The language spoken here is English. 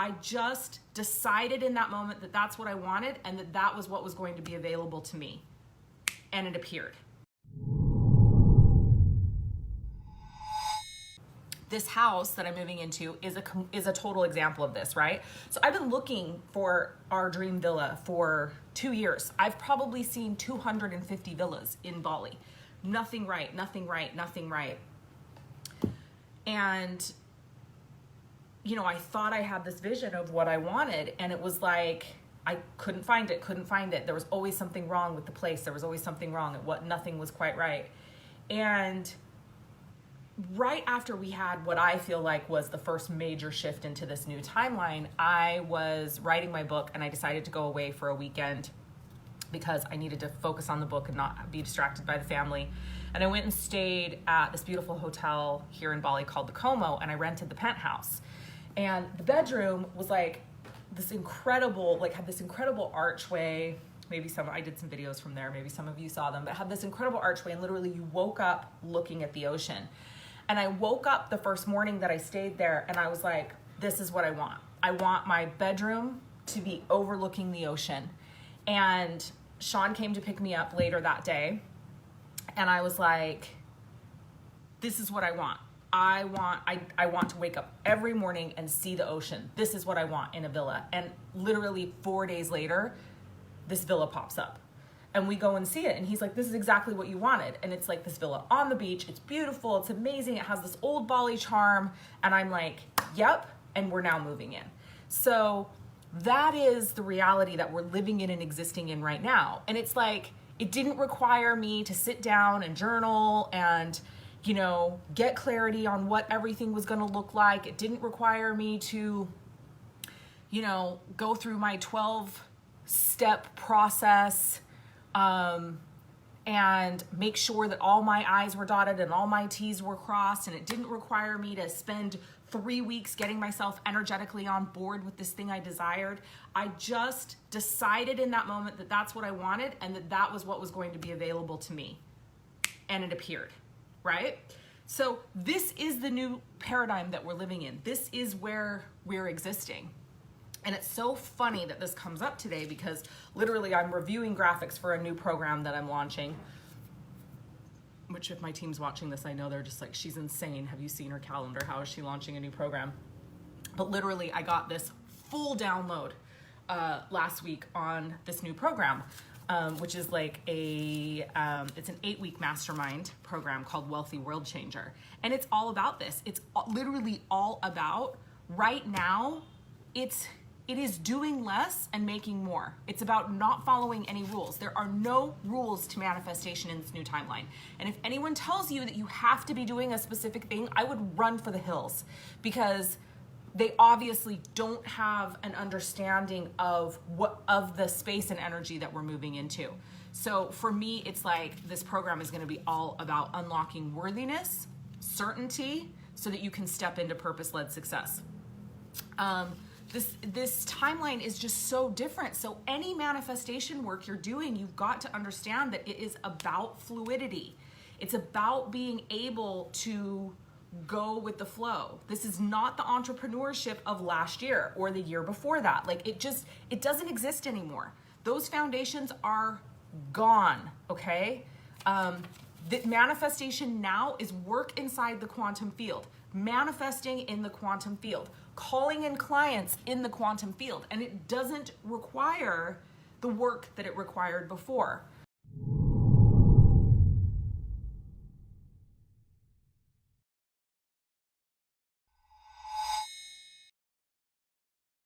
I just decided in that moment that that's what I wanted and that that was what was going to be available to me. And it appeared. This house that I'm moving into is a total example of this, right? So I've been looking for our dream villa for 2 years. I've probably seen 250 villas in Bali. Nothing right, nothing right, nothing right. And, you know, I thought I had this vision of what I wanted, and it was like, I couldn't find it. There was always something wrong with the place. There was always something wrong. Nothing was quite right. And right after we had what I feel like was the first major shift into this new timeline, I was writing my book and I decided to go away for a weekend because I needed to focus on the book and not be distracted by the family. And I went and stayed at this beautiful hotel here in Bali called the Como, and I rented the penthouse. And the bedroom was like this incredible, had this incredible archway. I did some videos from there, maybe some of you saw them, but had this incredible archway, and literally you woke up looking at the ocean. And I woke up the first morning that I stayed there and I was like, this is what I want. I want my bedroom to be overlooking the ocean. And Sean came to pick me up later that day. And I was like, this is what I want. I want to wake up every morning and see the ocean. This is what I want in a villa. And literally 4 days later, this villa pops up. And we go and see it. And he's like, this is exactly what you wanted. And it's like this villa on the beach. It's beautiful. It's amazing. It has this old Bali charm. And I'm like, yep. And we're now moving in. So that is the reality that we're living in and existing in right now. And it's like, it didn't require me to sit down and journal and, you know, get clarity on what everything was going to look like. It didn't require me to, you know, go through my 12-step process and make sure that all my I's were dotted and all my T's were crossed. And it didn't require me to spend 3 weeks getting myself energetically on board with this thing I desired. I just decided in that moment that that's what I wanted and that that was what was going to be available to me. And it appeared, right? So this is the new paradigm that we're living in. This is where we're existing. And it's so funny that this comes up today because literally I'm reviewing graphics for a new program that I'm launching, which if my team's watching this, I know they're just like, she's insane. Have you seen her calendar? How is she launching a new program? But literally I got this full download last week on this new program, which is like it's an 8-week mastermind program called Wealthy World Changer. And it's all about this. It's literally all about right now. It is doing less and making more. It's about not following any rules. There are no rules to manifestation in this new timeline. And if anyone tells you that you have to be doing a specific thing, I would run for the hills because they obviously don't have an understanding of the space and energy that we're moving into. So for me, it's like this program is going to be all about unlocking worthiness, certainty, so that you can step into purpose-led success. This timeline is just so different. So any manifestation work you're doing, you've got to understand that it is about fluidity. It's about being able to go with the flow. This is not the entrepreneurship of last year or the year before that. Like it doesn't exist anymore. Those foundations are gone, okay? The manifestation now is work inside the quantum field, manifesting in the quantum field, calling in clients in the quantum field. And it doesn't require the work that it required before.